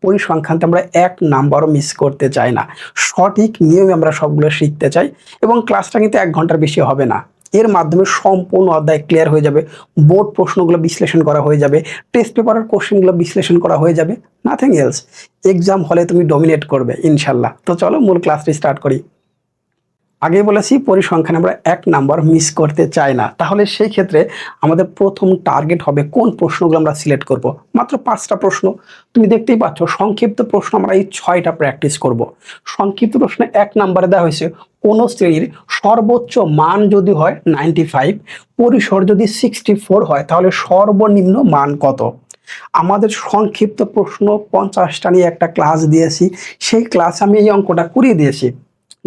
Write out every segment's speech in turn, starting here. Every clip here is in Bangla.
পরিসংখ্যানতে আমরা এক নাম্বারও মিস করতে চাই না। সঠিক নিয়মে আমরা সবগুলো শিখতে চাই এবং ক্লাসটা কিন্তু 1 ঘন্টার বেশি হবে না। এর মাধ্যমে সম্পূর্ণ অধ্যায় ক্লিয়ার হয়ে যাবে, বোর্ড প্রশ্নগুলো বিশ্লেষণ করা হয়ে যাবে, টেস্ট পেপারের কোশ্চেনগুলো বিশ্লেষণ করা হয়ে যাবে, নাথিং এলস। এক্সাম হলে তুমি ডমিনেট করবে ইনশাল্লাহ। তো চলো মূল ক্লাসটি স্টার্ট করি। আগেই বলেছি পরিসংখ্যানে আমরা 1 নাম্বার মিস করতে চাই না। তাহলে সেই ক্ষেত্রে আমাদের প্রথম টার্গেট হবে কোন প্রশ্নগুলো আমরা সিলেক্ট করব। মাত্র 5টা প্রশ্ন, তুমি দেখতেই পাচ্ছ। সংক্ষিপ্ত প্রশ্ন আমরা এই 6টা প্র্যাকটিস করব। সংক্ষিপ্ত প্রশ্নে 1 নাম্বারে দেওয়া হয়েছে কোন শ্রেণীর সর্বোচ্চ মান যদি হয় 95, পরিসর যদি 64 হয় তাহলে সর্বনিম্ন মান কত। আমাদের সংক্ষিপ্ত প্রশ্ন 50টা নিয়ে একটা ক্লাস দিয়েছি, সেই ক্লাস আমি এই অঙ্কটা করিয়ে দিয়েছি।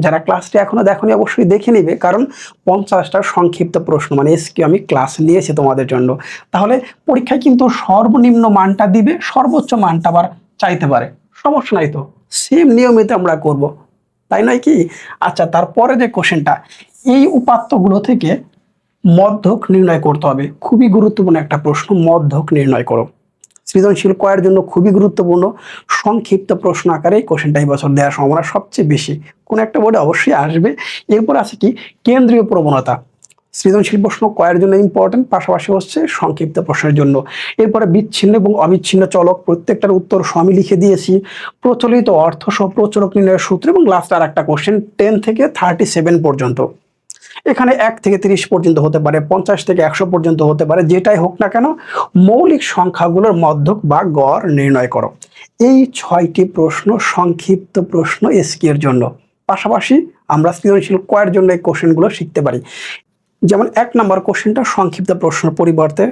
যারা ক্লাসটি এখনো দেখোনি অবশ্যই দেখে নিবে, কারণ 50টা সংক্ষিপ্ত প্রশ্ন মানে এসকিউ আমি ক্লাস নিয়েছি তোমাদের জন্য। তাহলে পরীক্ষায় কিন্তু সর্বনিম্ন মানটা দিবে, সর্বোচ্চ মানটা আবার চাইতে পারে, সমস্যা নাই তো। সেম নিয়মিত আমরা করব, তাই নয় কি? আচ্ছা, তারপরে যে কোশ্চেনটা, এই উপাত্তগুলো থেকে মধ্যক নির্ণয় করতে হবে। খুবই গুরুত্বপূর্ণ একটা প্রশ্ন, মধ্যক নির্ণয় করো। সৃজনশীল কয়ের জন্য খুবই গুরুত্বপূর্ণ। সংক্ষিপ্ত প্রশ্ন আকারে এই কোশ্চেনটা এই বছর দেওয়ার সম্ভাবনা সবচেয়ে বেশি, কোন একটা বোর্ডে অবশ্যই আসবে। এরপর আছে কি কেন্দ্রীয় প্রবণতা। সৃজনশীল প্রশ্ন কয়ের জন্য ইম্পর্টেন্ট, পাশাপাশি হচ্ছে সংক্ষিপ্ত প্রশ্নের জন্য। এরপরে বিচ্ছিন্ন এবং অবিচ্ছিন্ন চলক, প্রত্যেকটার উত্তর আমি লিখে দিয়েছি। প্রচলিত অর্থ সহ প্রচলক নির্ণয়ের সূত্র এবং লাস্ট আর একটা কোশ্চেন 10 থেকে 37 পর্যন্ত। এখানে 1 থেকে 30 পর্যন্ত হতে পারে, 50 থেকে 100 পর্যন্ত হতে পারে, যেটাই হোক না কেন মৌলিক সংখ্যাগুলোর মধ্যক বা গড় নির্ণয় করো। এই 6টি প্রশ্ন সংক্ষিপ্ত প্রশ্ন এসকিউ এর জন্য। পাশাপাশি আমরা সৃজনশীল কয়ের জন্য এই কোশ্চেনগুলো শিখতে পারি। যেমন 1 নাম্বার কোশ্চেনটা সংক্ষিপ্ত প্রশ্ন পরিবর্তে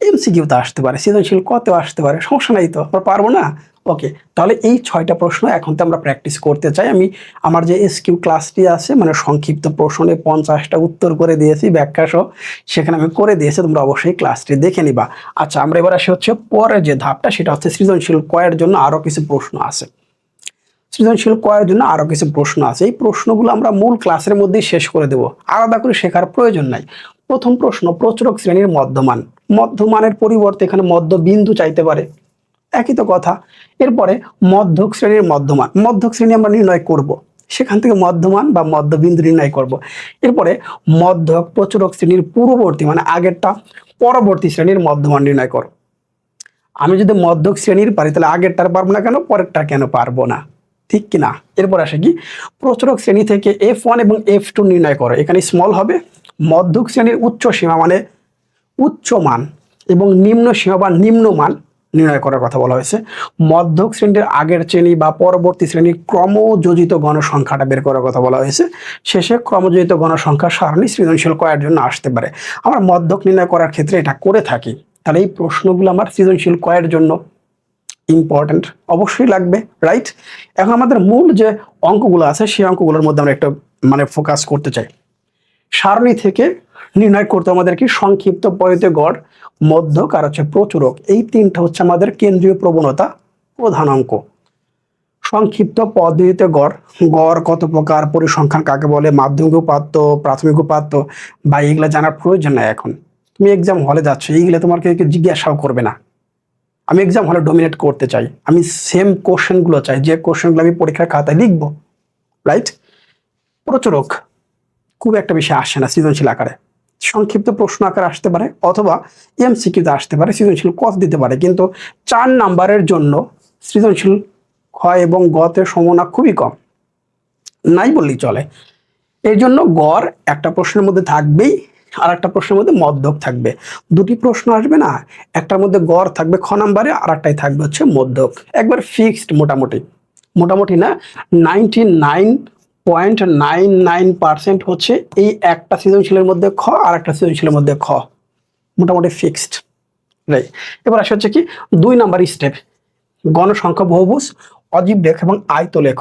এমসিকিউতে আসতে পারে, সৃজনশীল কতেও আসতে পারে, সমস্যা নাই তো, আমরা পারবো না? ওকে, তাহলে এই 6টা প্রশ্ন এখন তো আমরা প্র্যাকটিস করতে চাই। আমি আমার যে এসকিউ ক্লাসটি আছে মানে সংক্ষিপ্ত প্রশ্নে 50টা উত্তর করে দিয়েছি ব্যাখ্যা সহ, সেখানে আমি করে দিয়েছি, তোমরা অবশ্যই ক্লাসটি দেখে নিবা। আচ্ছা, আমরা এবার আসি হচ্ছে পরের যে ধাপটা, সেটা হচ্ছে সৃজনশীল কয়ের জন্য আরো কিছু প্রশ্ন আছে। সৃজনশীল করার জন্য আরো কিছু প্রশ্ন আছে, এই প্রশ্নগুলো আমরা মূল ক্লাসের মধ্যেই শেষ করে দেব, আলাদা করে শেখার প্রয়োজন নাই। প্রথম প্রশ্ন, প্রচুরক শ্রেণীর মধ্যমান। মধ্যমানের পরিবর্তে এখানে মধ্যবিন্দু চাইতে পারে, একই তো কথা। এরপরে মধ্যক শ্রেণীর মধ্যমান, মধ্যক শ্রেণী আমরা নির্ণয় করব, সেখান থেকে মধ্যমান বা মধ্যবিন্দু নির্ণয় করব। এরপরে মধ্যক প্রচুরক শ্রেণীর পূর্ববর্তী মানে আগেরটা, পরবর্তী শ্রেণীর মধ্যমান নির্ণয় করো। আমি যদি মধ্যক শ্রেণীর পারি তাহলে আগেরটার পারবো না কেন, পরেরটা কেন পারবো না, ঠিক কিনা? এরপর আসে কি প্রচুরক শ্রেণী থেকে F1 এবং F2 নির্ণয় করো। এখানে স্মল হবে। মধ্যক শ্রেণীর উচ্চ সীমা মানে উচ্চ মান এবং নিম্ন সীমা বা নিম্ন মান নির্ণয় করার কথা বলা হয়েছে। মধ্যক শ্রেণীর আগের শ্রেণী বা পরবর্তী শ্রেণীর ক্রমযোজিত গণসংখ্যাটা বের করার কথা বলা হয়েছে। শেষে ক্রমযোজিত গণসংখ্যা সারণী সৃজনশীল কয়ের জন্য আসতে পারে। আমরা মধ্যক নির্ণয় করার ক্ষেত্রে এটা করে থাকি। তাহলে এই প্রশ্নগুলো আমার সৃজনশীল কয়ের জন্য ইম্পর্টেন্ট, অবশ্যই লাগবে, রাইট? এখন আমাদের মূল যে অঙ্কগুলো আছে সেই অঙ্কগুলোর মধ্যে আমরা একটা মানে ফোকাস করতে চাই। সারণী থেকে নির্ণয় করতে আমাদের কি সংক্ষিপ্ত পদ্ধতিতে গড়, মধ্যক আর হচ্ছে প্রচুরক, এই তিনটা হচ্ছে আমাদের কেন্দ্রীয় প্রবণতা প্রধান অঙ্ক। সংক্ষিপ্ত পদ্ধতিতে গড়, গড় কত প্রকার, পরিসংখ্যান কাকে বলে, মাধ্যমিক উপাত্ত, প্রাথমিক উপাত্ত, বা এগুলো জানার প্রয়োজন নাই। এখন তুমি এক্সাম হলে যাচ্ছ, এইগুলো তোমাকে কেউ জিজ্ঞাসাও করবে না। আমি এক্সাম হলে ডমিনেট করতে চাই, আমি সেম কোশ্চেনগুলো চাই যে কোশ্চেনগুলো আমি পরীক্ষার খাতায় লিখবো, রাইট? প্রচুরক খুব একটা বেশি আসে না সৃজনশীল আকারে, সংক্ষিপ্ত প্রশ্ন আকারে আসতে পারে অথবা এমসিকিউতে আসতে পারে, সৃজনশীল কত দিতে পারে। কিন্তু 4 নাম্বারের জন্য সৃজনশীল ক্ষয় এবং গতের সম্ভাবনা খুবই কম, নাই বললেই চলে। এর জন্য গড় একটা প্রশ্নের মধ্যে থাকবেই, আর একটা প্রশ্নের মধ্যে মধ্যক থাকবে। দুটি প্রশ্ন আসবে না, একটার মধ্যে গড় থাকবে খ নাম্বারে, আর একটাই থাকবে হচ্ছে মধ্যক, একবার ফিক্সড। মোটামুটি মোটামুটি না, 99.99% হচ্ছে এই একটা সৃজনশীলের মধ্যে খ আর একটা সৃজনশীলের মধ্যে খ, মোটামুটি ফিক্সড, রাইট? এবার আসে হচ্ছে কি 2 নাম্বার স্টেপ, গণসংখ্যা বহুভুজ, অজীব লেখ এবং আয়ত লেখ।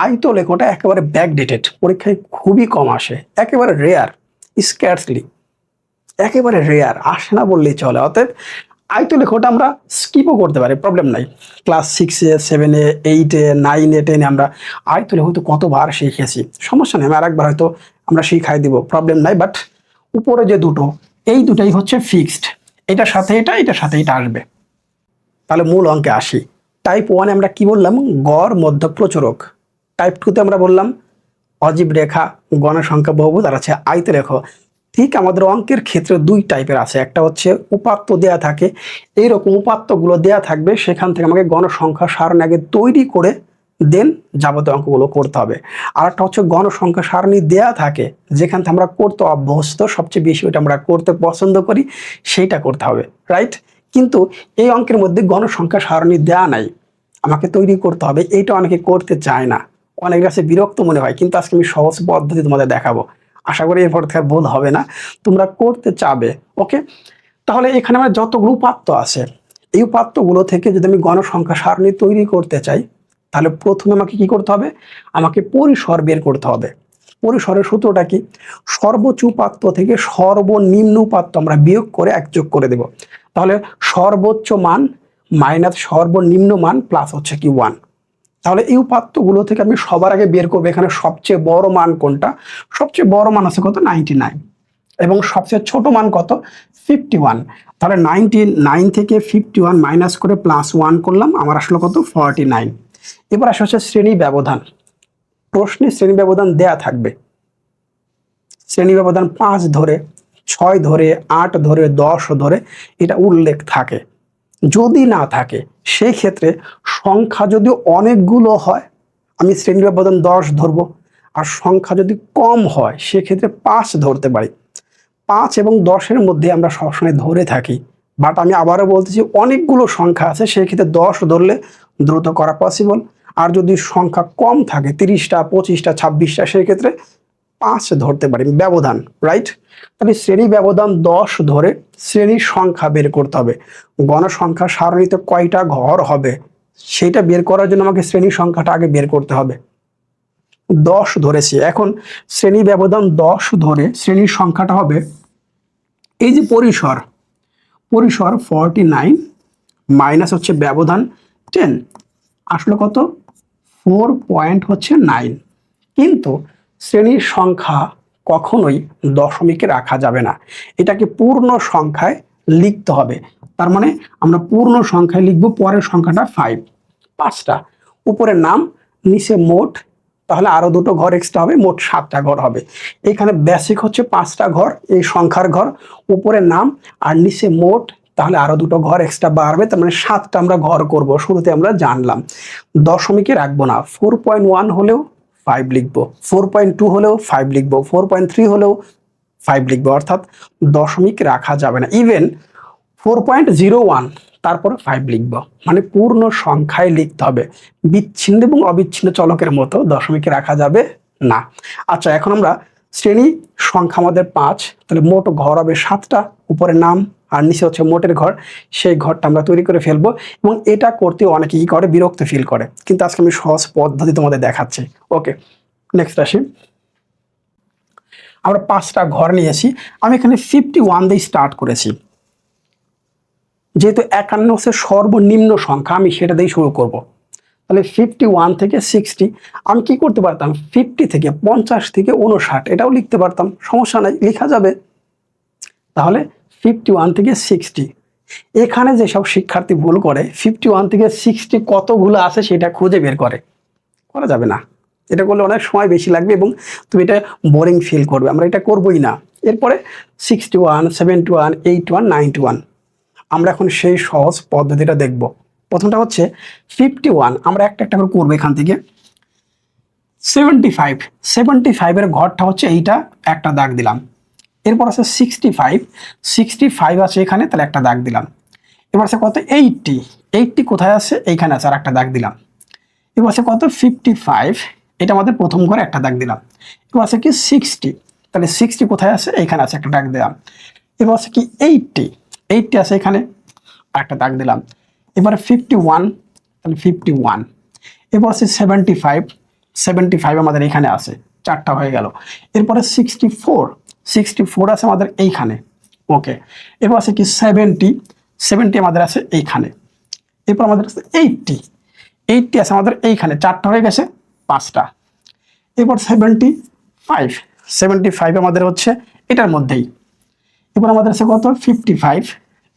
আয়ত লেখটা একেবারে ব্যাকডেটেড, পরীক্ষায় খুবই কম আসে, একেবারে রেয়ার, স্ক্যার্সলি, একেবারে রেয়ার, আসে না বললেই চলে। অতএব আয়ত লেখটা আমরা স্কিপও করতে পারি, প্রবলেম নাই। ক্লাস 6-এ, 7-এ, 8-এ, 9-এ, 10-এ আমরা আয়ত লেখ হয়তো কতবার শিখেছি, সমস্যা নেই, আমি আরেকবার হয়তো আমরা শিখাই দিব, প্রবলেম নাই। বাট উপরে যে দুটো, এই দুটাই হচ্ছে ফিক্সড, এটার সাথে এটা, এটার সাথে এটা আসবে। তাহলে মূল অঙ্কে আসি। টাইপ 1 আমরা কি বললাম, গড় মধ্য প্রচুরক। টাইপ 2 তে আমরা বললাম অজীব রেখা, গণসংখ্যা বহুভুজ, আর আছে আয়তে রেখা। ঠিক আমাদের অঙ্কের ক্ষেত্রে দুই টাইপের আছে, একটা হচ্ছে উপাত্ত দেয়া থাকে, এইরকম উপাত্তগুলো দেয়া থাকবে, সেখান থেকে আমাকে গণসংখ্যা সারণী আগে তৈরি করে দেন যাবতীয় অঙ্কগুলো করতে হবে। আর একটা হচ্ছে গণসংখ্যা সারণী দেয়া থাকে, যেখান থেকে আমরা করতে অভ্যস্ত, সবচেয়ে বেশি ওইটা আমরা করতে পছন্দ করি, সেইটা করতে হবে, রাইট। কিন্তু এই অঙ্কের মধ্যে গণসংখ্যা সারণী দেয়া নাই, আমাকে তৈরি করতে হবে, এইটা অনেকে করতে চায় না, অনেক কাছে বিরক্ত মনে হয়। কিন্তু আজকে আমি সহজ পদ্ধতি তোমাদের দেখাবো, আশা করি এরপর থেকে ভুল হবে না, তোমরা করতে চাবে। ওকে, তাহলে এখানে আমার যতগুলো উপাত্ত আছে, এই উপাত্তগুলো থেকে যদি আমি গণসংখ্যা সারণী তৈরি করতে চাই, তাহলে প্রথমে আমাকে কি করতে হবে, আমাকে পরিসর বের করতে হবে। পরিসরের সূত্রটা কি, সর্বোচ্চ উপাত্ত থেকে সর্বনিম্ন উপাত্ত আমরা বিয়োগ করে এক যোগ করে দেব। তাহলে সর্বোচ্চ মান মাইনাস সর্বনিম্ন মান প্লাস হচ্ছে কি 1। তাহলে এই উপাত্তগুলো থেকে আমি সবার আগে বের করবো এখানে সবচেয়ে বড় মান কোনটা। সবচেয়ে বড় মান আছে কত, 99, এবং সবচেয়ে ছোট মান কত, 51। তাহলে 99 থেকে 51 মাইনাস করে প্লাস 1 করলাম, আমার আসলে কত, 49। এবার আসা হচ্ছে শ্রেণী ব্যবধান। প্রশ্নে শ্রেণী ব্যবধান দেয়া থাকবে, শ্রেণী ব্যবধান 5 ধরে, 6 ধরে, 8 ধরে, 10 ধরে এটা উল্লেখ থাকে। যদি না থাকে সেই ক্ষেত্রে সংখ্যা যদি অনেকগুলো হয়, আমি শ্রেণী ব্যবধান 10 ধরবো, আর সংখ্যা যদি কম হয় সেক্ষেত্রে 5 ধরতে পারি। 5 এবং 10-এর মধ্যে আমরা সবসময় ধরে থাকি। বাট আমি আবারও বলতেছি, অনেকগুলো সংখ্যা আছে, সেই ক্ষেত্রে 10 ধরলে দ্রুত করা পসিবল। আর যদি সংখ্যা কম থাকে, 30টা, 25টা, 26টা, সেই ক্ষেত্রে 5 ধরতে পারি ব্যবধান, রাইট। তাহলে শ্রেণী ব্যবধান 10 ধরে শ্রেণীর সংখ্যা বের করতে হবে। গণসংখ্যা সারণীতে কয়টা ঘর হবে সেটা বের করার জন্য আমাকে শ্রেণী সংখ্যাটা আগে বের করতে হবে। 10 ধরেছি, এখন শ্রেণী ব্যবধান 10 ধরে শ্রেণীর সংখ্যাটা হবে, এই যে পরিসর, পরিসর 49 মাইনাস হচ্ছে ব্যবধান 10, আসলে কত, 4.9। কিন্তু শ্রেণীর সংখ্যা কখনোই দশমিকে রাখা যাবে না, এটাকে পূর্ণ সংখ্যায় লিখতে হবে। তার মানে আমরা পূর্ণ সংখ্যায় লিখব, পরের সংখ্যাটা 5, 5টা, উপরের নাম, নিচে মোট, তাহলে আরো দুটো ঘর এক্সট্রা হবে, মোট 7টা ঘর হবে। এখানে বেসিক হচ্ছে 5টা ঘর, এই সংখ্যার ঘর, উপরে নাম আর নিচে মোট, তাহলে আরো দুটো ঘর এক্সট্রা বাড়বে, তার মানে 7টা আমরা ঘর করব। শুরুতে আমরা জানলাম দশমিকে রাখবো না, 4.1 হলেও 5 লিখবো, 4.2 হলেও 5 লিখবো, 4.3 হলেও 5 লিখবো, অর্থাৎ দশমিক রাখা যাবে না। ইভেন 4.01 তারপরে 5 লিখবো, মানে পূর্ণ সংখ্যায় লিখতে হবে, বিচ্ছিন্ন এবং অবিচ্ছিন্ন চলকের মতো দশমিকে রাখা যাবে না। আচ্ছা, এখন আমরা শ্রেণী সংখ্যা আমাদের 5, তাহলে মোট ঘর হবে 7টা, উপরে নাম আর নিচে হচ্ছে মোটের ঘর, সেই ঘরটা আমরা তৈরি করে ফেলবো। এবং এটা করতে অনেকে কি করে, বিরক্ত ফিল করে, কিন্তু আজকে আমি সহজ পদ্ধতি তোমাদের দেখাচ্ছি। ওকে, নেক্সট আসি, আমরা 5টা ঘর নিয়েছি, আমি এখানে 51 দিয়ে স্টার্ট করেছি, যেহেতু 51 হচ্ছে সর্বনিম্ন সংখ্যা, আমি সেটা দিয়ে শুরু করব। তাহলে 51 থেকে 60 আমি কি করতে পারতাম, 50 থেকে 50 থেকে 59 এটাও লিখতে পারতাম, সমস্যা নাই, লেখা যাবে। তাহলে 51 থেকে 60, এখানে যেসব শিক্ষার্থী ভুল করে 51 থেকে 60 কতগুলো আছে সেটা খুঁজে বের করে, করা যাবে না, এটা করলে অনেক সময় বেশি লাগবে এবং তুমি এটা বোরিং ফিল করবে, আমরা এটা করবোই না। এরপরে 61, 71, 81, 91, আমরা এখন সেই সহজ পদ্ধতিটা দেখব। প্রথমটা হচ্ছে 51, আমরা একটা একটা করে করবো এখান থেকে। 75 এর ঘরটা হচ্ছে এইটা, একটা দাগ দিলাম। এরপর আছে 65 আছে এখানে, তাহলে একটা দাগ দিলাম। এবার আছে কত, 80 কোথায় আছে, এইখানে আছে, আর একটা দাগ দিলাম। এবার আছে কত, 55, এটা আমাদের প্রথম ঘরে, একটা দাগ দিলাম। এবার আছে কি 60, তাহলে 60 কোথায় আছে, এইখানে আছে, একটা দাগ দিলাম। এবার আছে কি 80 আছে এখানে, একটা দাগ দিলাম। এবারে 51, তাহলে 51। এরপর আছে 75 আমাদের এখানে আছে, 4টা হয়ে গেল। এরপরে 64 আছে আমাদের এইখানে, ওকে। এরপর আছে কি 70 আমাদের আছে এইখানে। এরপর আমাদের আছে 80 আছে আমাদের এইখানে, 4টা হয়ে গেছে, 5টা। এরপর 75 আমাদের হচ্ছে এটার মধ্যেই। এরপর আমাদের আছে কত, 55,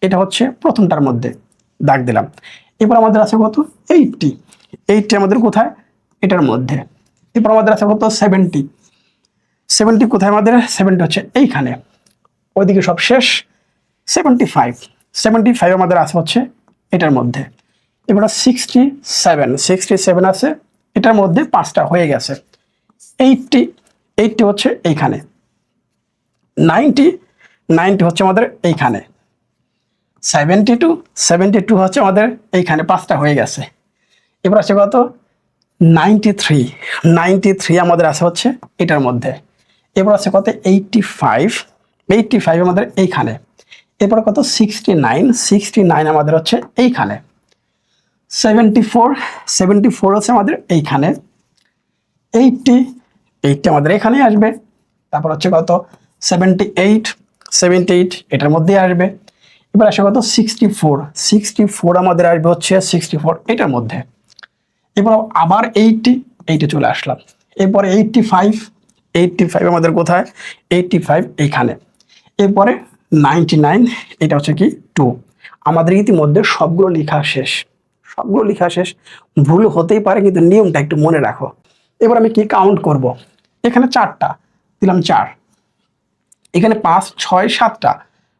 এটা হচ্ছে প্রথমটার মধ্যে, দাগ দিলাম। এরপর আমাদের আছে কত 80, 80 আমাদের কোথায় এটার মধ্যে। এরপর আমাদের আছে কত 70, 70 কোথায় আমাদের 70 হচ্ছে এইখানে, ওইদিকে সব শেষ। 75, 75 আমাদের আছে হচ্ছে এটার মধ্যে। এবার 67, 67 আছে এটার মধ্যে, 5টা হয়ে গেছে। 80, 80 হচ্ছে এইখানে। 90, 90 হচ্ছে আমাদের এইখানে। 72, 72 হচ্ছে আমাদের এইখানে, 5টা হয়ে গেছে। এবার আছে কত 93, 93 আমাদের আছে হচ্ছে এটার মধ্যে। এবার আছে কত 85, 85 আমাদের এইখানে। এরপর কত 69, 69 আমাদের হচ্ছে এইখানে। 74, 74 হচ্ছে আমাদের এইখানে। 80, 80 আমাদের এখানেই আসবে। তারপর হচ্ছে কত 78, 78 এটার মধ্যেই আসবে। এবার আসে কত 64, 64 আমাদের আসবে হচ্ছে 64 এটার মধ্যে। এবার আবার 80, 80 চলে আসলাম। এরপরে 85, 85 আমাদের কোথায় 85 এইখানে। এরপরে 99, এটা হচ্ছে কি 2। আমাদের ইতিমধ্যে সবগুলো লেখা শেষ, সবগুলো লেখা শেষ। ভুল হতেই পারে কিন্তু নিয়মটা একটু মনে রাখো। এবার আমি কি কাউন্ট করব, এখানে 4টা দিলাম 4, এখানে 5, 6, 7টা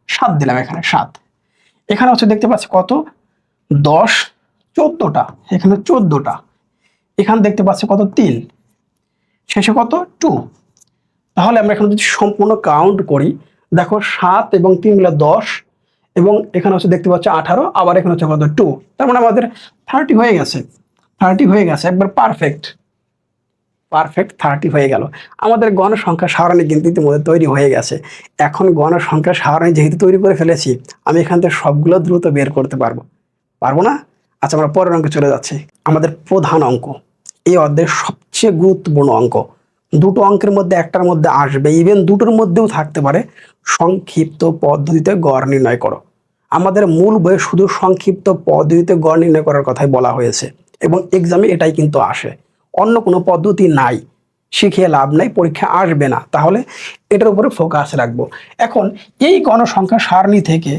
7 দিলাম, এখানে 7। এখানে হচ্ছে দেখতে পাচ্ছি কত 10, 14টা, এখানে 14টা। এখানে দেখতে পাচ্ছি কত 3, শেষে কত 2। তাহলে আমরা এখন যদি সম্পূর্ণ কাউন্ট করি, দেখো 7 এবং 3 মিলে 10, এবং এখানে হচ্ছে দেখতে পাচ্ছি 18, আবার এখানে হচ্ছে কত 2। তার মানে আমাদের 30 হয়ে গেছে, 30 হয়ে গেছে, একবার পারফেক্ট, পারফেক্ট 30 হয়ে গেল। আমাদের গণসংখ্যা সারণী কিন্তু ইতিমধ্যে তৈরি হয়ে গেছে। এখন গণসংখ্যা সারণী যেহেতু তৈরি করে ফেলেছি, আমি এখান থেকে সবগুলো দ্রুত বের করতে পারবো, পারবো না? আচ্ছা, আমরা পরের অঙ্কে চলে যাচ্ছি। আমাদের প্রধান অঙ্ক, এই অধ্যায়ের সবচেয়ে গুরুত্বপূর্ণ অঙ্ক। দুটো অঙ্কের মধ্যে একটার মধ্যে আসবে, ইভেন দুটোর মধ্যেও থাকতে পারে, সংক্ষিপ্ত পদ্ধতিতে গড় নির্ণয় করো। আমাদের মূল বইয়ে শুধু সংক্ষিপ্ত পদ্ধতিতে গড় নির্ণয় করার কথাই বলা হয়েছে, এবং এক্সামে এটাই কিন্তু আসে, অন্য কোনো পদ্ধতি নাই। শিখিয়ে লাভ নাই, পরীক্ষা আসবে না, তাহলে এটার উপরে ফোকাস রাখবো। এখন এই গণসংখ্যা সারণী থেকে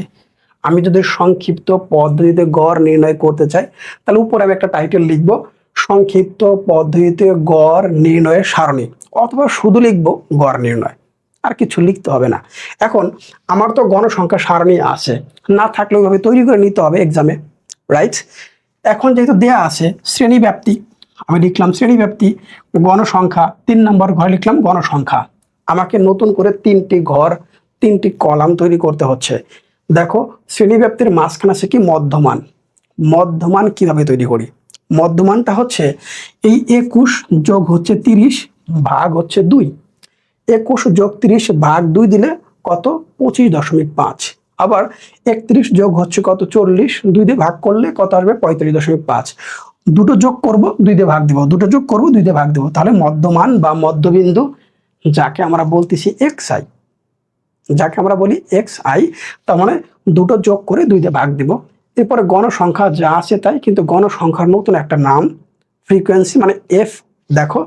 আমি যদি সংক্ষিপ্ত পদ্ধতিতে গড় নির্ণয় করতে চাই, তাহলে উপরে আমি একটা টাইটেল লিখবো, সংক্ষিপ্ত পদ্ধতিতে গড় নির্ণয়ের সারণী, অথবা শুধু লিখবো গড় নির্ণয়, আর কিছু লিখতে হবে না। এখন আমার তো গণসংখ্যা সারণী আছে, না থাকলে ওইভাবে তৈরি করে নিতে হবে এক্সামে, রাইট? এখন যেহেতু দেয়া আছে শ্রেণী ব্যাপ্তি, আমি লিখলাম শ্রেণী ব্যাপ্তি, গণসংখ্যা 3 নম্বর ঘরে লিখলাম গণসংখ্যা। আমাকে নতুন করে 3টি ঘর, 3টি কলাম তৈরি করতে হচ্ছে। দেখো শ্রেণী ব্যাপ্তির মাঝখানে আছে কি মধ্যমান। মধ্যমান কিভাবে তৈরি করি? মধ্যমানটা হচ্ছে এই 21 যোগ হচ্ছে 30 ভাগ হচ্ছে 2। 21 যোগ 30 ভাগ 2 দিলে কত 25.5। আবার 31 যোগ হচ্ছে কত 40, 2 দিয়ে ভাগ করলে কত আসবে 45.5। দুটো যোগ করব, 2 দিয়ে ভাগ দিব, দুটো যোগ করব, 2 দিয়ে ভাগ দিব, তাহলে মধ্যমান বা মধ্যবিন্দু, যাকে আমরা বলতেছি xi, যাকে আমরা বলি xi, তার মানে দুটো যোগ করে 2 দিয়ে ভাগ দিব। এরপরে গণসংখ্যা যা আছে তাই, কিন্তু গণসংখ্যার নতুন একটা নাম ফ্রিকোয়েন্সি, মানে f, দেখো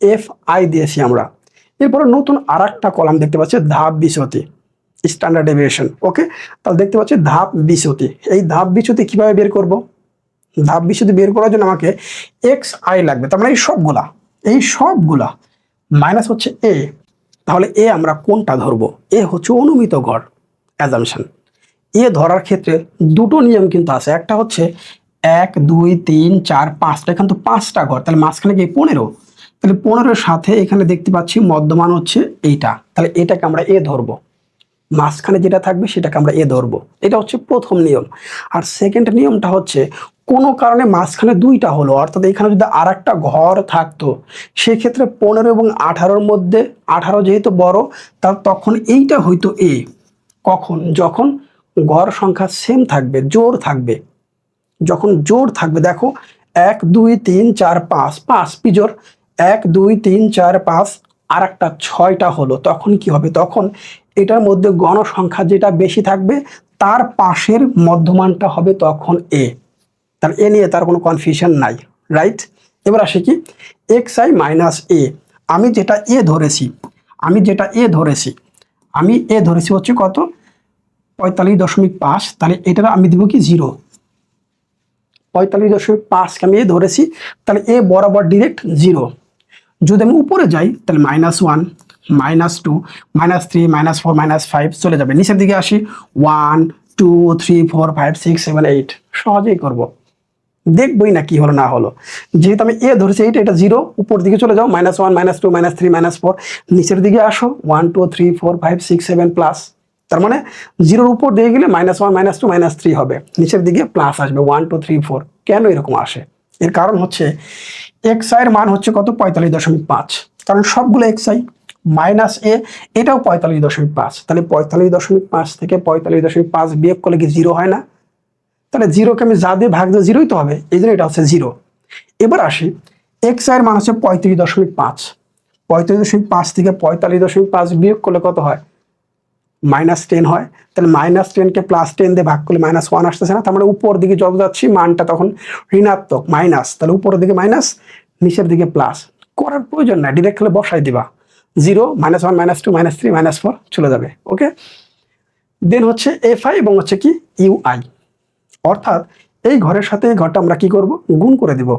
fi দিয়েছি আমরা। এরপরে নতুন আরেকটা কলাম দেখতে পাচ্ছি ধাপ বিচ্যুতি, স্ট্যান্ডার্ড ডেভিয়েশন। ওকে, তাহলে দেখতে পাচ্ছি ধাপ বিচ্যুতি। এই ধাপ বিচ্যুতি কিভাবে বের করব? ধাপ বিচ্যুতি বের করার জন্য আমাকে xi লাগবে, তার মানে এই সবগুলা মাইনাস হচ্ছে a। তাহলে এ আমরা কোনটা ধরবো? এ হচ্ছে অনুমিত গড়, অ্যাজাম্পশন। এ ধরার ক্ষেত্রে দুটো নিয়ম কিন্তু আছে, একটা হচ্ছে 1, 2, 3, 4, 5টা, এখানে তো 5টা ঘর, তাহলে মাঝখানে কি 15, তাহলে 15-এর সাথে এখানে দেখতে পাচ্ছি মধ্যমান হচ্ছে এইটা, তাহলে এটাকে আমরা এ ধরবো। মাঝখানে যেটা থাকবে সেটাকে আমরা এ ধরবো, এটা হচ্ছে প্রথম নিয়ম। আর সেকেন্ড নিয়মটা হচ্ছে কোনো কারণে মাঝখানে 2টা হলো, অর্থাৎ এখানে যদি আর একটা ঘর থাকতো, সেক্ষেত্রে 15 এবং 18-র মধ্যে 18 যেহেতু বড়, তার তখন এইটা হয়তো এ। কখন? যখন ঘর সংখ্যা সেম থাকবে, জোড় থাকবে। যখন জোড় থাকবে, দেখো 1, 2, 3, 4, 5, 5 বিজোড়, 1, 2, 3, 4, 5, আর একটা 6টা হলো, তখন কি হবে? তখন এটার মধ্যে গণসংখ্যা যেটা বেশি থাকবে তার পাশের মধ্যমানটা হবে তখন এ। তার এ নিয়ে তার কোনো কনফিউশন নাই, রাইট? এবার আসে কি xi মাইনাস এ। আমি যেটা এ ধরেছি, আমি এ ধরেছি হচ্ছে কত 45.5, তাহলে এটার আমি দিব কি 0, 45.5কে আমি এ ধরেছি, তাহলে এ বরাবর ডিরেক্ট 0। যদি আমি উপরে যাই তাহলে -1, -2, -3, -4, -5 চলে যাবে। নিচের দিকে আসি 1 2 3 4 5 6 7 8, সহজেই করব, দেখবই না কি হলো না হলো। যেহেতু আমি এ ধরেছি এটা 0, উপর দিকে চলে যাও -1 -2 -3 -4, নিচের দিকে আসো 1 2 3 4 5 6 7 প্লাস, তার মানে 0-র উপর দিয়ে গেলে -1 -2 -3 হবে, নিচের দিকে প্লাস আসবে 1 2 3 4। কেন এরকম আসে? এর কারণ হচ্ছে xi এর মান হচ্ছে কত 45.5, কারণ সবগুলো xi মাইনাস এ এটাও 45.5, তাহলে 45.5 থেকে 45.5 বিয়োগ করলে কি 0 হয় না? তাহলে 0কে আমি যা দিয়ে ভাগ দিয়ে 0ই তো হবে, এই জন্য এটা হচ্ছে 0। এবার আসি xi এর মান হচ্ছে 35.5, 35.5 থেকে 45.5 বিয়োগ করলে কত হয়? -10 হয়। তাহলে -10কে +10 দিয়ে ভাগ করলে -1 আসতেছে না, তার মানে উপর দিকে যত যাচ্ছি মানটা তখন ঋণাত্মক মাইনাস, তাহলে উপরের দিকে মাইনাস, নিচের দিকে প্লাস। করার প্রয়োজন নাই, ডিরেক্ট খালি বসাই দিবা 0 -1 -2 -3 -4 চলে যাবে। ওকে, দেন হচ্ছে fi এবং হচ্ছে কি ui, অর্থাৎ এই ঘরের সাথে এই ঘরটা আমরা কি করব? গুণ করে দিব।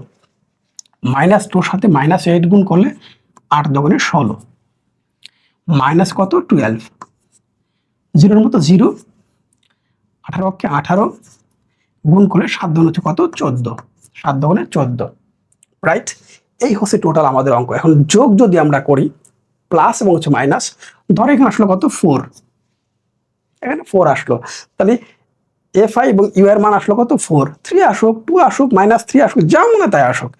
-2 সাথে -8 গুণ করলে 8 দুগুণে 16, মাইনাস কত 12, 0-এর মতো 0, 18কে 18 গুণ করলে 7 দুগুণ হচ্ছে কত 14, 7 দুগুণে 14, রাইট? এই হচ্ছে টোটাল আমাদের অঙ্ক। এখন যোগ যদি আমরা করি প্লাস এবং হচ্ছে মাইনাস, ধরো এখানে আসলো কত 4, এখানে 4 আসলো, তাহলে fi এবং ইউ এর মান আসলো কত 4, 3 আসুক 2 আসুক -3 আসুক যা মনে তাই আসুক,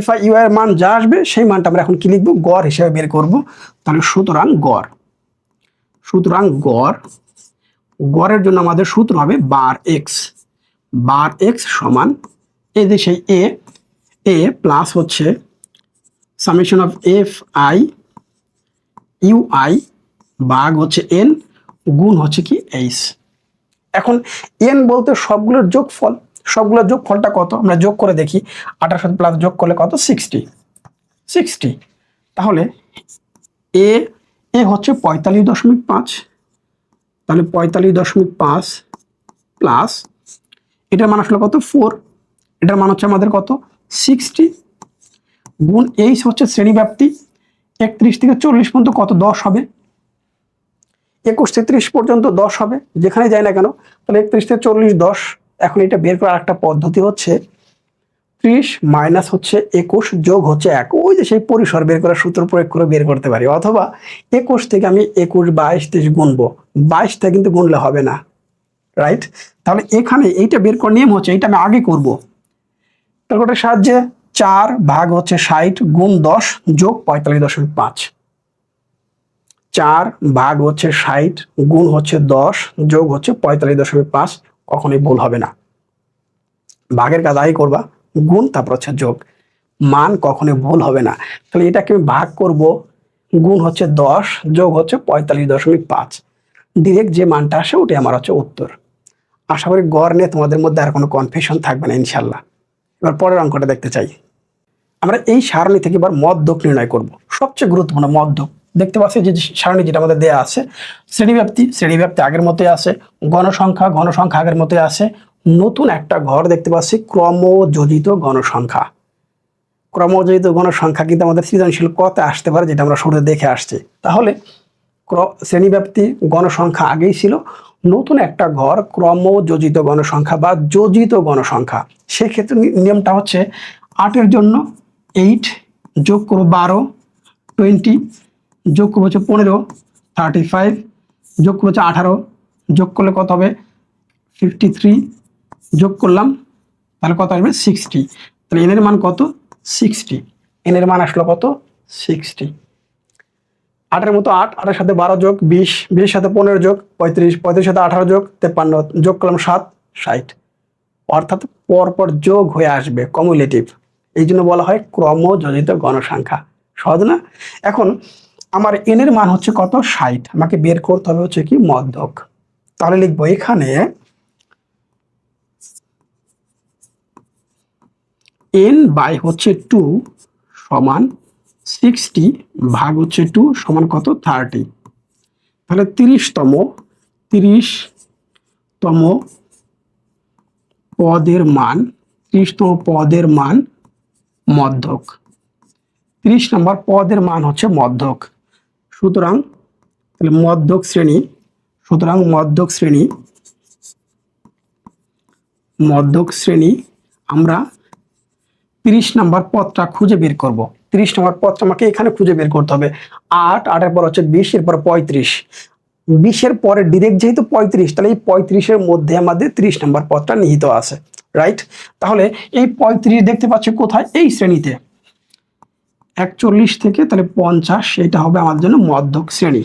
fi ইউ এর মান যা আসবে সেই মানটা আমরা এখন কি লিখবো? গড় হিসেবে বের করব। তাহলে সুতরাং গড়ের জন্য আমাদের সূত্র হবে বার x সমান এই যে সেই a প্লাস হচ্ছে সামেশন অফ fi ui ভাগ হচ্ছে n গুণ হচ্ছে কি h। এখন n বলতে সবগুলোর যোগফল, সবগুলোর যোগফলটা কত আমরা যোগ করে দেখি, 28 সাথে প্লাস যোগ করলে কত 60। তাহলে এ হচ্ছে 45.5, তাহলে 45.5 প্লাস এটার মান আসলে কত 4, এটার মান হচ্ছে আমাদের কত 60, গুণ h হচ্ছে শ্রেণীব্যাপ্তি 31 থেকে 40 পর্যন্ত কত 10 হবে, 21 থেকে 30 পর্যন্ত 10 হবে, যেখানে যায় না কেন। তাহলে 31 থেকে 40 10। এখন এটা বের করার একটা পদ্ধতি হচ্ছে 30 মাইনাস হচ্ছে 21 যোগ হচ্ছে 1, ওই যে সেই পরিসর বের করার সূত্র প্রয়োগ করে বের করতে পারি, অথবা 21 থেকে আমি 21 22 30 গুনবো, 22টা কিন্তু গুনলে হবে না, রাইট? তাহলে এখানে এইটা বের করার নিয়ম হচ্ছে এইটা আমি আগে করব, ক্যালকুলেটরের সাহায্যে 4 ভাগ হচ্ছে 60 গুণ 10 যোগ 45.5, 4 ভাগ হচ্ছে 60 গুণ হচ্ছে 10 যোগ হচ্ছে 45.5, কখনোই ভুল হবে না। ভাগের কাজ আগে করবা, গুণ তারপর হচ্ছে যোগ, মান কখনোই ভুল হবে না। তাহলে এটাকে আমি ভাগ করব, গুণ হচ্ছে 10 যোগ হচ্ছে 45.5, ডিরেক্ট যে মানটা আসে ওটাই আমার হচ্ছে উত্তর। আশা করি গড় নিয়ে তোমাদের মধ্যে আর কোনো কনফিউশন থাকবে না ইনশাল্লাহ। এবার পরের অঙ্কটা দেখতে চাই। আমরা এই সারণী থেকে এবার মধ্যক নির্ণয় করব, সবচেয়ে গুরুত্বপূর্ণ মধ্যক। দেখতে পাচ্ছি যে সারণী যেটা আমাদের দেয়া আছে, শ্রেণীব্যাপ্তি আগের মতোই আছে, গণসংখ্যা আগের মতোই আছে, নতুন একটা ঘর দেখতে পাচ্ছি ক্রমযোজিত গণসংখ্যা। ক্রমযোজিত গণসংখ্যা কিন্তু আমাদের সৃজনশীল কতে আসতে পারে, যেটা আমরা শুরুতে দেখে আসছি। তাহলে শ্রেণীব্যাপ্তি গণসংখ্যা আগেই ছিল, নতুন একটা ঘর ক্রমযোজিত গণসংখ্যা বা যোজিত গণসংখ্যা। সেক্ষেত্রে নিয়মটা হচ্ছে 8-এর জন্য 8 যোগ করবো 12, 20 যোগ করবো হচ্ছে 15, 35 যোগ করবো হচ্ছে 18, যোগ করলে কত হবে 53, যোগ করলাম তাহলে কত আসবে 60। তাহলে এনের মান কত 60, এনের মান আসলো কত 60। 8-এর মতো 8, 8-এর সাথে 12 যোগ 20, 20-এর সাথে 15 যোগ 35, 35-এর সাথে 18 যোগ 53, যোগ করলাম 7, 60, অর্থাৎ পরপর যোগ হয়ে আসবে, কমিউলেটিভ। এই জন্য বলা হয় ক্রমযোজিত গণসংখ্যা। সহজ না? এখন আমার n এর মান হচ্ছে কত 60, আমাকে বের করতে হবে হচ্ছে কি মধ্যক। তাহলে লিখবো এখানে n বাই হচ্ছে 2 সমান 60 ভাগ হচ্ছে 2 সমান কত 30। তাহলে 30তম পদের মান 30তম পদের মান মধ্যক। 30 নম্বর পদের মান হচ্ছে মধ্যক। সুতরাং তাহলে মধ্যক শ্রেণী, সুতরাং মধ্যক শ্রেণী আমরা 30 নম্বর পদটা খুঁজে বের করব। 30 নম্বর পদটা আমাকে এখানে খুঁজে বের করতে হবে। 8, 8-এর পর হচ্ছে 20, এর পর 35। 20-এর পরে ডিরেক্ট যেহেতু 35, তাহলে এই 35-এর মধ্যে আমাদের 30 নম্বর পদটা নিহিত আছে, রাইট? তাহলে এই 35 দেখতে পাচ্ছি কোথায়? এই শ্রেণীতে 41 থেকে তাহলে 50, এটা হবে আমাদের জন্য মধ্যক শ্রেণী।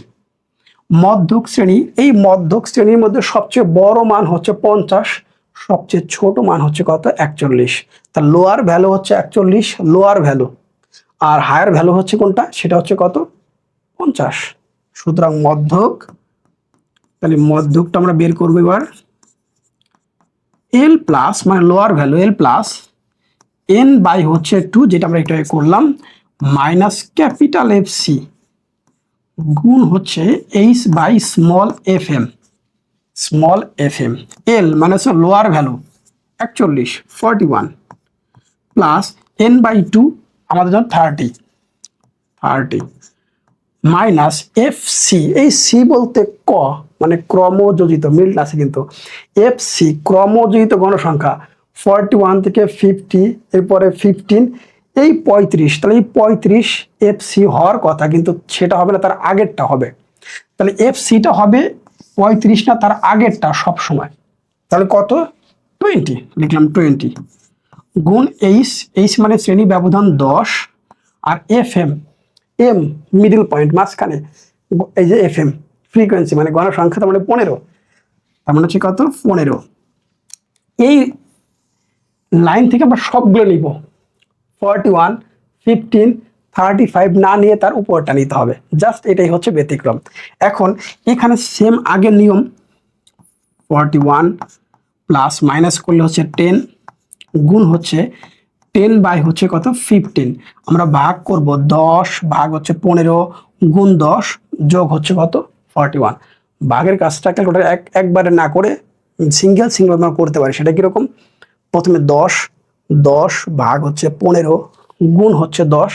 মধ্যক শ্রেণী, এই মধ্যক শ্রেণীর মধ্যে সবচেয়ে বড় মান হচ্ছে 50, সবচেয়ে ছোট মান হচ্ছে কত? 41। তা লোয়ার ভ্যালু হচ্ছে 41, লোয়ার ভ্যালু, আর হায়ার ভ্যালু হচ্ছে কোনটা? সেটা হচ্ছে কত? 50। সুতরাং মধ্যক, তাহলে মধ্যকটা আমরা বের করবো এবার। এল প্লাস মানে lower value L plus N by হচ্ছে 2, যেটা আমরা একটু করলাম, মাইনাস ক্যাপিটাল এফ সি গুণ হচ্ছে H by small F M. Small F M L মানে হচ্ছে lower value 41, 41 plus N by 2 আমাদের জন্য 30 মাইনাস এফ সি, এই সি বলতে ক মানে ক্রমযোজিত, মিল্ট আছে কিন্তু, এফ সি ক্রমযোজিত গণসংখ্যা 41 থেকে 50, এরপরে 15, এই 35, তাহলে এই 35 এফ সি হওয়ার কথা, কিন্তু সেটা হবে না, তার আগেরটা হবে। তাহলে এফ সিটা হবে 35 না, তার আগেরটা সব সময়। তাহলে কত? 20 লিখলাম, 20 গুণ এইচ, এইচ মানে শ্রেণী ব্যবধান 10, আর F M, M middle point মাঝখানে, এই যে এফ এম ফ্রিকোয়েন্সি মানে গণসংখ্যা, তার মানে 15, তার মানে হচ্ছে কত? 15। এই লাইন থেকে আমরা সবগুলো নিব, 41, 15, 35 না নিয়ে তার উপরটা নিতে হবে, জাস্ট এটাই হচ্ছে ব্যতিক্রম। এখন এখানে সেম আগের নিয়ম, 41 প্লাস মাইনাস করলে হচ্ছে 10 গুণ হচ্ছে 10 বাই হচ্ছে কত? 15। আমরা ভাগ করব, 10 ভাগ হচ্ছে 15 গুণ 10 যোগ হচ্ছে কত? 41। ভাগের কাজটা ক্যালকুলেটর একবারে না করে সিঙ্গেল আমরা করতে পারি। সেটা কিরকম? প্রথমে 10 ভাগ হচ্ছে 15 গুণ হচ্ছে 10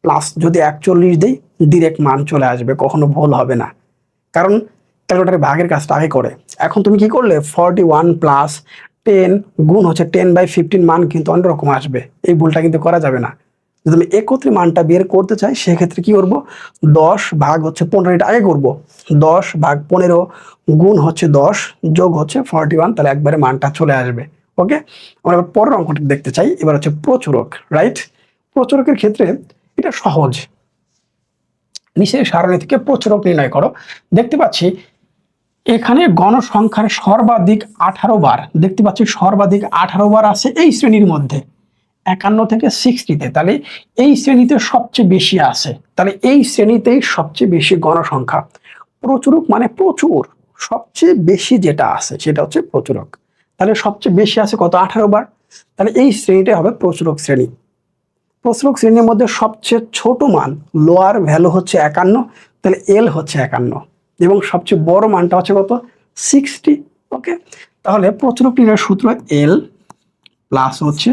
প্লাস যদি 41 দিই, ডিরেক্ট মান চলে আসবে, কখনো ভুল হবে না, কারণ ক্যালকুলেটরে ভাগের কাজটা আগে করে। এখন তুমি কি করলে? 41 প্লাস 10 গুণ হচ্ছে 10/15, মান কিন্তু অন্যরকম আসবে, এই ভুলটা কিন্তু করা যাবে না। যদি আমি একত্রে মানটা বের করতে চাই, সেক্ষেত্রে কি করব? 10 ভাগ হচ্ছে 15, এটা আগে করব, 10 ভাগ 15 গুণ হচ্ছে 10 যোগ হচ্ছে 41, তাহলে একবারে মানটা চলে আসবে। ওকে, আমরা এবার পরের অঙ্কটা দেখতে চাই। এবার হচ্ছে প্রচুরক, রাইট? প্রচুরকের ক্ষেত্রে এটা সহজ, নিচের সারণী থেকে প্রচুরক নির্ণয় করো। দেখতে পাচ্ছি এখানে গণসংখ্যার সর্বাধিক 18 বার, দেখতে পাচ্ছি সর্বাধিক 18 বার আছে এই শ্রেণীর মধ্যে, 51 থেকে 60-তে, তাহলে এই শ্রেণীতে সবচেয়ে বেশি আছে, তাহলে এই শ্রেণীতেই সবচেয়ে বেশি গণসংখ্যা। প্রচুরক মানে প্রচুর, সবচেয়ে বেশি যেটা আছে সেটা হচ্ছে প্রচুরক। তাহলে সবচেয়ে বেশি আছে কত? 18 বার, তাহলে এই শ্রেণীটাই হবে প্রচুরক শ্রেণী। প্রচুরক শ্রেণীর মধ্যে সবচেয়ে ছোট মান, লোয়ার ভ্যালু হচ্ছে 51, তাহলে এল হচ্ছে 51, এবং সবচেয়ে বড় মানটা হচ্ছে কত? 60। ওকে, তাহলে প্রচুরক নির্ণয়ের সূত্র এল প্লাস হচ্ছে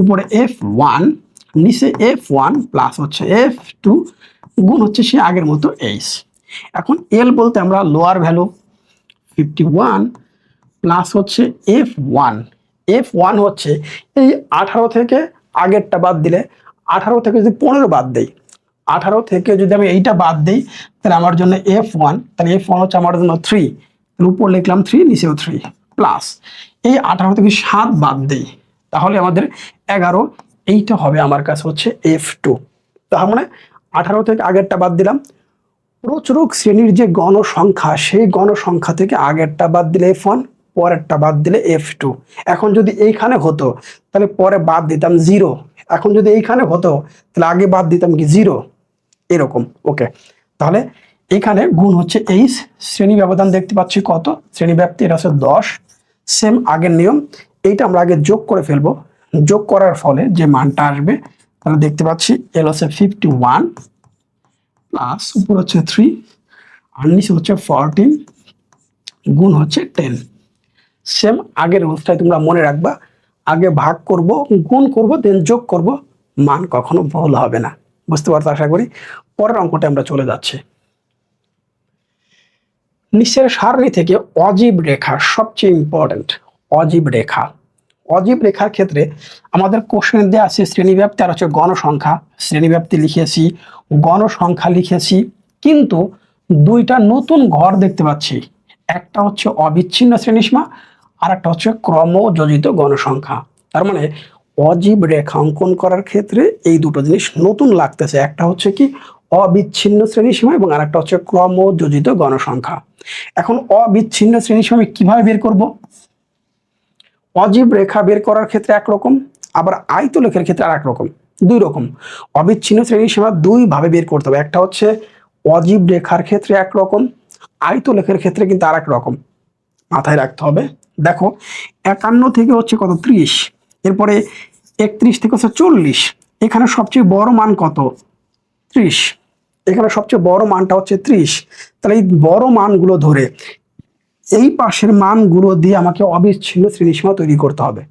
উপরে F1, নিচে F1 প্লাস হচ্ছে F2 গুণ হচ্ছে সে আগের মতো এইচ। এখন এল বলতে আমরা লোয়ার ভ্যালু 51 প্লাস হচ্ছে F1, F1 হচ্ছে এই 18 থেকে আগেরটা বাদ দিলে, 18 থেকে যদি 15 বাদ দেই, 18 থেকে যদি আমি এইটা বাদ দিই, তাহলে আমার জন্য F1, তাহলে F1 হচ্ছে আমার জন্য 3, উপর লিখলাম 3, নিচেও 3 প্লাস এই 18 থেকে 7 বাদ দেই, তাহলে আমাদের 11, এইটা হবে আমার কাছে হচ্ছে F2। তার মানে 18 থেকে আগেরটা বাদ দিলাম। প্রচুরক শ্রেণীর যে গণসংখ্যা, সেই গণসংখ্যা থেকে আগেরটা বাদ দিলে F1, পরেরটা বাদ দিলে F2। এখন যদি এইখানে হতো তাহলে পরে বাদ দিতাম 0, এখন যদি এইখানে হতো তাহলে আগে বাদ দিতাম কি 0, এরকম। ওকে, তাহলে এখানে গুণ হচ্ছে এইচ, শ্রেণী ব্যবধান দেখতে পাচ্ছি কত? শ্রেণী ব্যাপ্তি এটা হচ্ছে 10, সেম আগের নিয়ম, এইটা আমরা আগে যোগ করে ফেলবো। যোগ করার ফলে যে মানটা আসবে, তাহলে দেখতে পাচ্ছি এল হচ্ছে 51 প্লাস উপর হচ্ছে 3 আর নিচে হচ্ছে 14 গুণ হচ্ছে 10। সেম আগের রুলসটাই তোমরা মনে রাখবা, আগে ভাগ করব, গুণ করব, দেন যোগ করব, মান কখনো ভুল হবে না। বুঝতে পারছো আশা করি। পরের অঙ্কটা আমরা চলে যাচ্ছি। নিচের সারণী থেকে অজীব রেখা সবচেয়ে ইম্পর্টেন্ট। অজীব রেখা, অজীব রেখার ক্ষেত্রে আমাদের কোশ্চেন দেওয়া আছে শ্রেণীব্যাপ্তি আর হচ্ছে গণসংখ্যা। শ্রেণীব্যাপ্তি লিখেছি, গণসংখ্যা লিখেছি, কিন্তু দুইটা নতুন ঘর দেখতে পাচ্ছি। একটা হচ্ছে অবিচ্ছিন্ন শ্রেণীসীমা আর একটা হচ্ছে ক্রমযোজিত গণসংখ্যা। তার মানে অজীব রেখা অঙ্কন করার ক্ষেত্রে এই দুটো জিনিস নতুন লাগতেছে। একটা হচ্ছে কি অবিচ্ছিন্ন শ্রেণীসীমা এবং আরেকটা হচ্ছে ক্রমযোজিত গণসংখ্যা। এখন অবিচ্ছিন্ন শ্রেণীসীমা আমি কিভাবে বের করব? অজীব রেখা বের করার ক্ষেত্রে একরকম, আবার আয়তলেখের ক্ষেত্রে আর এক রকম, দুই রকম। অবিচ্ছিন্ন শ্রেণীসীমা দুই ভাবে বের করতে হবে। একটা হচ্ছে অজীব রেখার ক্ষেত্রে একরকম, আয়তলেখের ক্ষেত্রে কিন্তু আর এক রকম, মাথায় রাখতে হবে। দেখো 51 থেকে হচ্ছে কত 30, এরপরে 31 থেকে হচ্ছে 40, এখানে সবচেয়ে বড় মান কত 30, এখানে সবচেয়ে বড় মানটা হচ্ছে 30। তাহলে এই বড় মানগুলো ধরে এই পাশের মানগুলো দিয়ে আমাকে অবিচ্ছিন্ন শ্রেণীসীমা তৈরি করতে হবে।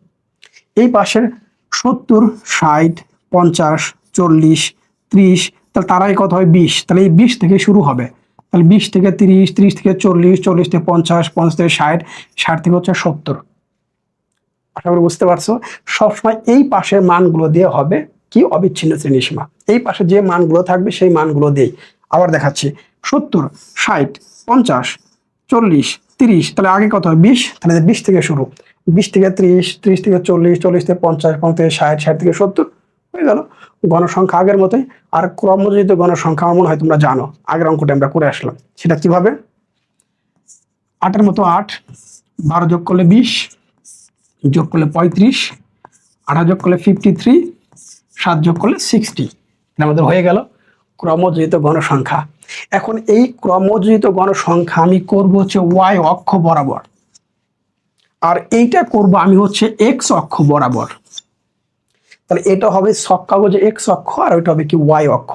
এই পাশের 70, 60, 50, 40, 30, তাহলে তারাই কত হয় 20। তাহলে এই 20 থেকে শুরু হবে। তাহলে 20 থেকে 30, 30 থেকে 40, 40 থেকে 50, 50 থেকে 60, 60 থেকে হচ্ছে 70। আশা করি বুঝতে পারছো। সবসময় এই পাশের মানগুলো দিয়ে হবে কি অবিচ্ছিন্ন শ্রেণীসীমা। এই পাশে যে মানগুলো থাকবে সেই মানগুলো দিয়েই। আবার দেখাচ্ছি 70, 60, 50, 40, 30, তাহলে আগে কত হয় 20, তাহলে 20 থেকে শুরু, 20 থেকে 30, 30 থেকে 40, 40 থেকে 50, 50 থেকে 60, 60 থেকে 70, হয়ে গেল গণসংখ্যা আগের মতোই। আর ক্রমযোজিত গণসংখ্যা আমার মনে হয় তোমরা জানো, আগের অঙ্কটা আমরা করে আসলাম। সেটা কিভাবে? 8-এর মতো 8, 12 যোগ করলে 20, যোগ করলে 35, 18 যোগ করলে 53, 7 যোগ করলে 60, আমাদের হয়ে গেল ক্রমযোজিত গণসংখ্যা। এখন এই ক্রমযোজিত গণসংখ্যা আমি করব হচ্ছে ওয়াই অক্ষ বরাবর, আর এইটা করব আমি হচ্ছে এক্স অক্ষ বরাবর। তাহলে এটা হবে সব কাগজে এক্স অক্ষ আর ওইটা হবে কি ওয়াই অক্ষ,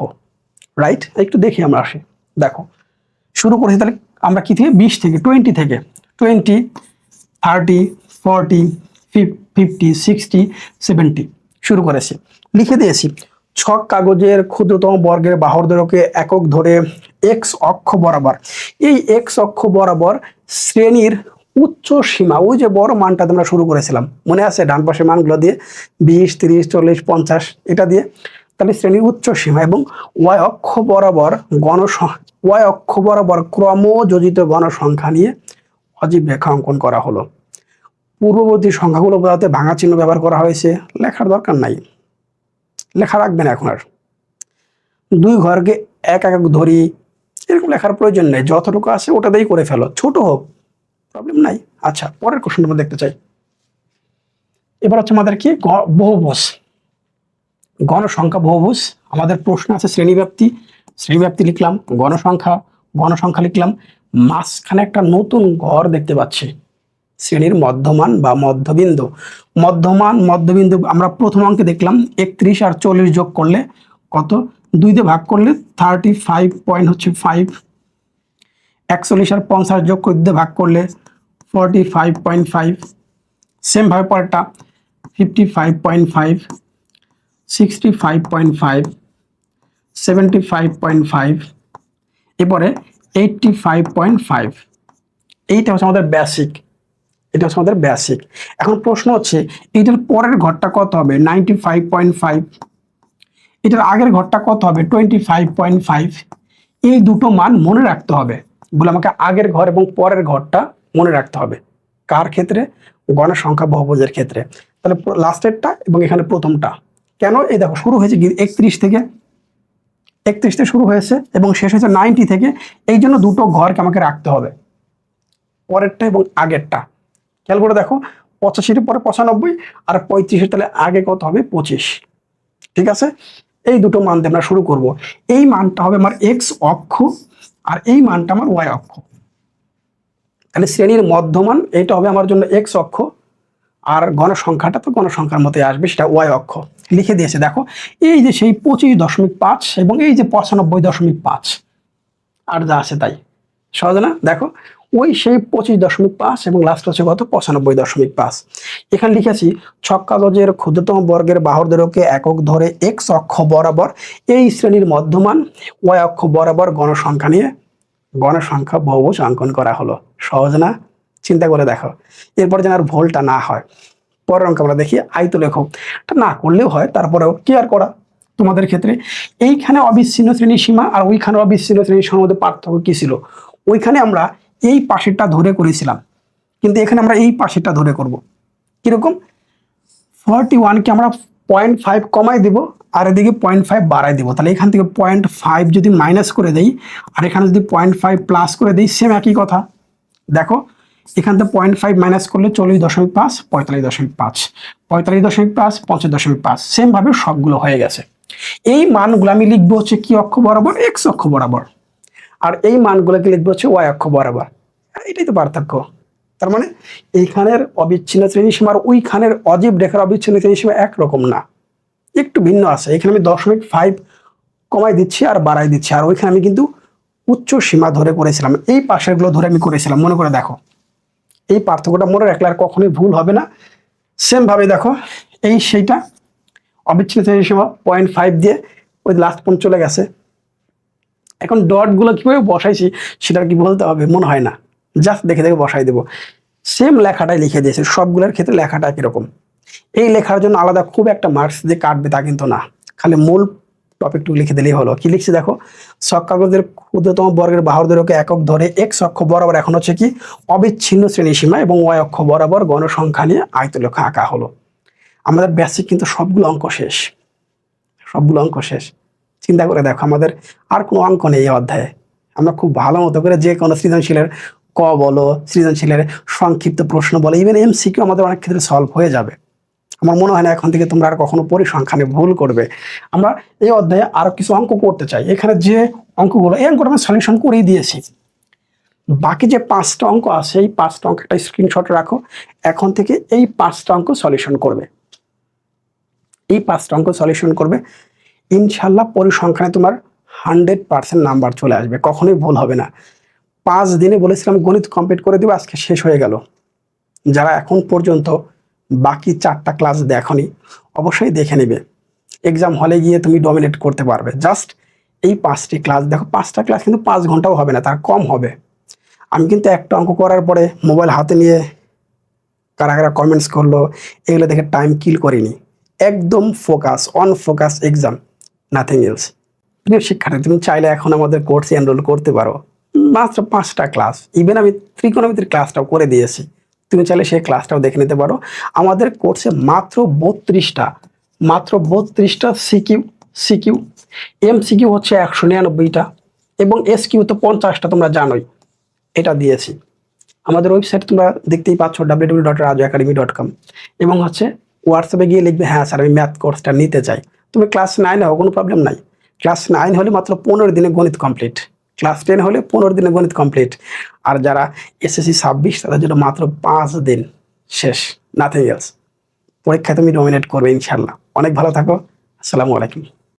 রাইট? একটু দেখি আমরা আসি। দেখো শুরু করেছি তাহলে আমরা কি থেকে 20 থেকে 20 থেকে 20, 30, 40, 50, 60, 70 শুরু করেছি, লিখে দিয়েছি। ছক কাগজের ক্ষুদ্রতম বর্গের বাহুর দৈর্ঘ্যকে একক ধরে এক্স অক্ষ বরাবর, এই এক্স অক্ষ বরাবর শ্রেণীর উচ্চ সীমা, ওই যে বড় মানটা আমরা শুরু করেছিলাম মনে আছে, ডান পাশের মানগুলো দিয়ে 20, 30, 40, 50 এটা দিয়ে, তাহলে শ্রেণীর উচ্চ সীমা এবং ওয়াই অক্ষ বরাবর ওয়াই অক্ষ বরাবর ক্রমযোজিত গণসংখ্যা নিয়ে অজীব রেখা অঙ্কন করা হলো। পূর্ববর্তী সংখ্যাগুলো বোঝাতে ভাঙা চিহ্ন ব্যবহার করা হয়েছে, লেখার দরকার নাই, লেখা রাখবে না এখন আর। দুই ঘরকে এক এক ধরি এরকম লেখার প্রয়োজন নেই, যতটুকু আছে ওটাতেই করে ফেলো, ছোট হোক প্রবলেম নাই। আচ্ছা পরের কোশ্চেন আমরা দেখতে চাই। এবার হচ্ছে আমাদের কি বহুভুজ, গণসংখ্যা বহুভুজ। আমাদের প্রশ্ন আছে শ্রেণীব্যাপ্তি, শ্রেণীব্যাপ্তি লিখলাম, গণসংখ্যা, গণসংখ্যা লিখলাম, মাঝখানে একটা নতুন ঘর দেখতে পাচ্ছি, শ্রেণীর মধ্যমান বা মধ্যবিন্দু। মধ্যবিন্দু আমরা প্রথম অঙ্কে দেখলাম 31 আর 40 যোগ করলে কত, 2 দিয়ে ভাগ করলে 35.5, 41 আর 50 যোগ করে 2 দিয়ে ভাগ করলে 45.5, সেম ভাবে পরেরটা 55.5, 65.5, 75.5, এরপরে 85.5। এইটা হচ্ছে আমাদের বেসিক, এটা হচ্ছে আমাদের বেসিক। এখন প্রশ্ন হচ্ছে এটার পরের ঘরটা কত হবে 95.5, এটার আগের ঘরটা কত হবে 25.5। এই দুটো মান মনে রাখতে হবে বলে আমাকে আগের ঘর এবং পরের ঘরটা মনে রাখতে হবে। কার ক্ষেত্রে? গণসংখ্যা বহুভুজের ক্ষেত্রে। তাহলে লাস্টেরটা এবং এখানে প্রথমটা কেন, এই দেখো শুরু হয়েছে 31 থেকে, 31 থেকে শুরু হয়েছে এবং শেষ হয়েছে 90 থেকে, এই জন্য দুটো ঘরকে আমাকে রাখতে হবে, পরেরটা এবং আগেরটা। খেয়াল করে দেখো 85 পরে 95 আর 35, তাহলে আগে কত হবে 25, ঠিক আছে? এই দুটো মান দিয়ে আমরা শুরু করব। এই মানটা হবে আমার এক্স অক্ষ আর এই মানটা আমার ওয়াই অক্ষ। তাহলে শ্রেণীর মধ্যমান এটা হবে আমার জন্য এক্স অক্ষ, আর গণসংখ্যাটা তো গণসংখ্যার মতোই আসবে, সেটা ওয়াই অক্ষ। লিখে দিয়েছে দেখো, এই যে সেই 25.5 এবং এই যে 95.5, আর যা আছে তাই, সহজ না? দেখো ওই সেই 25.5 এবং লাস্ট হচ্ছে কত 95.5। এখানে লিখেছি ছক্কা গজের ক্ষুদ্রতম বর্গের বাহুর দৈর্ঘ্যকে একক ধরে এক্স অক্ষ বরাবর এই শ্রেণীর মধ্যমান ওয়াই অক্ষ বরাবর গণসংখ্যা নিয়ে গণসংখ্যা বহুভুজ অঙ্কন করা হলো। সহজ না? চিন্তা করে দেখো। এরপর যেন আর ভুলটা না হয়। পরের অঙ্ক আমরা দেখি আয়তলেখ। এটা না করলেও হয়, তারপরেও কেয়ার করা তোমাদের ক্ষেত্রে। এইখানে অবিচ্ছিন্ন শ্রেণী সীমা আর ওইখানে অবিচ্ছিন্ন শ্রেণী সীমার মধ্যে পার্থক্য কি ছিল? ওইখানে আমরা এই পাশেরটা ধরে করেছিলাম, কিন্তু এখানে আমরা এই পাশেরটা ধরে করব। কিরকম? 41কে আমরা 0.5 কমাই দিব আর এদিকে 0.5 বাড়াই দিব। তাহলে এখান থেকে 0.5 যদি মাইনাস করে দেই আর এখানে যদি 0.5 প্লাস করে দিই, সেম একই কথা। দেখো এখান থেকে 0.5 মাইনাস করলে 40.5, 45.5, 45.5, 50.5, সেম ভাবে সবগুলো হয়ে গেছে। এই মানগুলো আমি লিখবো হচ্ছে কি অক্ষ বরাবর? এক্স অক্ষ বরাবর। আর এই মানগুলোকে লিখবো হচ্ছে ওয়াই অক্ষ বরাবর। এটাই তো পার্থক্য। তার মানে এইখানের অবিচ্ছিন্ন শ্রেণী সীমা আর ওইখানের অজীব রেখার অবিচ্ছিন্ন শ্রেণী সীমা একরকম না, একটু ভিন্ন আছে। এখানে আমি 0.5 কমাই দিচ্ছি আর বাড়াই দিচ্ছি, আর ওইখানে আমি কিন্তু উচ্চ সীমা ধরে করেছিলাম, এই পাশেরগুলো ধরে আমি করেছিলাম। মনে করে দেখো, এই পার্থক্যটা মনে রাখলে আর কখনোই ভুল হবে না। সেম ভাবে দেখো, এই সেইটা অবিচ্ছিন্ন শ্রেণী সীমা 0.5 দিয়ে ওই লাস্ট পর্যন্ত চলে গেছে। এখন ডটগুলো কিভাবে বসাইছি সেটা কি বলতে হবে? মনে হয় না, জাস্ট দেখে দেখে বসাই দেবো। সেম লেখাটাই লিখে দিয়েছে, সবগুলোর ক্ষেত্রে লেখাটা কিরকম। এই লেখার জন্য আলাদা খুব একটা মার্কস দিয়ে কাটবে তা কিন্তু না, খালি মূল টপিকটুকু লিখে দিলেই হলো। কি লিখছি দেখো, ছক্কাগজের ক্ষুদ্রতম বর্গের বাহুর দৈর্ঘ্যকে একক ধরে এক্স অক্ষ বরাবর এখন হচ্ছে কি অবিচ্ছিন্ন শ্রেণী সীমা এবং ওয়াই অক্ষ বরাবর গণসংখ্যা নিয়ে আয়তলেখ আঁকা হলো। আমাদের বেসিক কিন্তু সবগুলো অঙ্ক শেষ, সবগুলো অঙ্ক শেষ। চিন্তা করে দেখো, আমাদের আর কোনো অঙ্ক নেই এই অধ্যায়ে। আমরা খুব ভালো মতো করে যে কোনো সৃজনশীলের ক বলো, সৃজনশীলের সংক্ষিপ্ত প্রশ্ন বলো, ইভেন এমসিকিউ আমাদের অনেক ক্ষেত্রে সলভ হয়ে যাবে। আমার মনে হয় না এখন থেকে তোমরা আর কখনো পরিসংখ্যানে ভুল করবে। আমরা এই অধ্যায়ে আরো কিছু অঙ্ক করতে চাই। এখানে যে অঙ্কগুলো, এই অঙ্কটা আমি সলিউশন করেই দিয়েছি। বাকি যে 5টা অঙ্ক আছে, এই 5টা অঙ্ক একটা স্ক্রিনশট রাখো। এখন থেকে এই 5টা অঙ্ক সলিউশন করবে, এই 5টা অঙ্ক সলিউশন করবে। ইনশাল্লাহ পরিসংখ্যানে তোমার 100% নাম্বার চলে আসবে, কখনোই ভুল হবে না। 5 দিনে বলেছিলাম গণিত কমপ্লিট করে দেবো, আজকে শেষ হয়ে গেল। যারা এখন পর্যন্ত বাকি 4টা ক্লাস দেখনি অবশ্যই দেখে নেবে, এক্সাম হলে গিয়ে তুমি ডমিনেট করতে পারবে। জাস্ট এই 5টি ক্লাস দেখো, 5টা ক্লাস কিন্তু 5 ঘন্টাও হবে না, তার কম হবে। আমি কিন্তু একটা অঙ্ক করার পরে মোবাইল হাতে নিয়ে কারা কারা কমেন্টস করলো এগুলো দেখে টাইম কিল করিনি, একদম focus, on focus exam, nothing else. প্রিয় শিক্ষার্থী, তুমি চাইলে এখন আমাদের কোর্সে এনরোল করতে পারো। মাত্র 5টা ক্লাস, ইভেন আমি ত্রিকোণমিতির ক্লাসটাও করে দিয়েছি, তুমি চাইলে সেই ক্লাসটাও দেখে নিতে পারো। আমাদের কোর্সে মাত্র 32টা সিকিউ, এমসিকিউ হচ্ছে 199টা এবং এসকিউ তো 50টা, তোমরা জানোই। এটা দিয়েছি। আমাদের ওয়েবসাইট তোমরা দেখতেই পাচ্ছ www.rajuacademy.com, এবং হচ্ছে হোয়াটসঅ্যাপে গিয়ে লিখবে হ্যাঁ স্যার আমি ম্যাথ কোর্সটা নিতে চাই। তুমি ক্লাস 9 হও, কোনো প্রবলেম নাই। ক্লাস 9 হলে মাত্র 15 দিনে গণিত কমপ্লিট, ক্লাস 10 হলে 15 দিনে গণিত কমপ্লিট। আর যারা এসএসসি 26 তাদের জন্য মাত্র 5 দিন, শেষ, নাথিং এলস। পরীক্ষায় তুমি ডমিনেট করবে ইনশাল্লাহ। অনেক ভালো থাকো, আসসালামু আলাইকুম।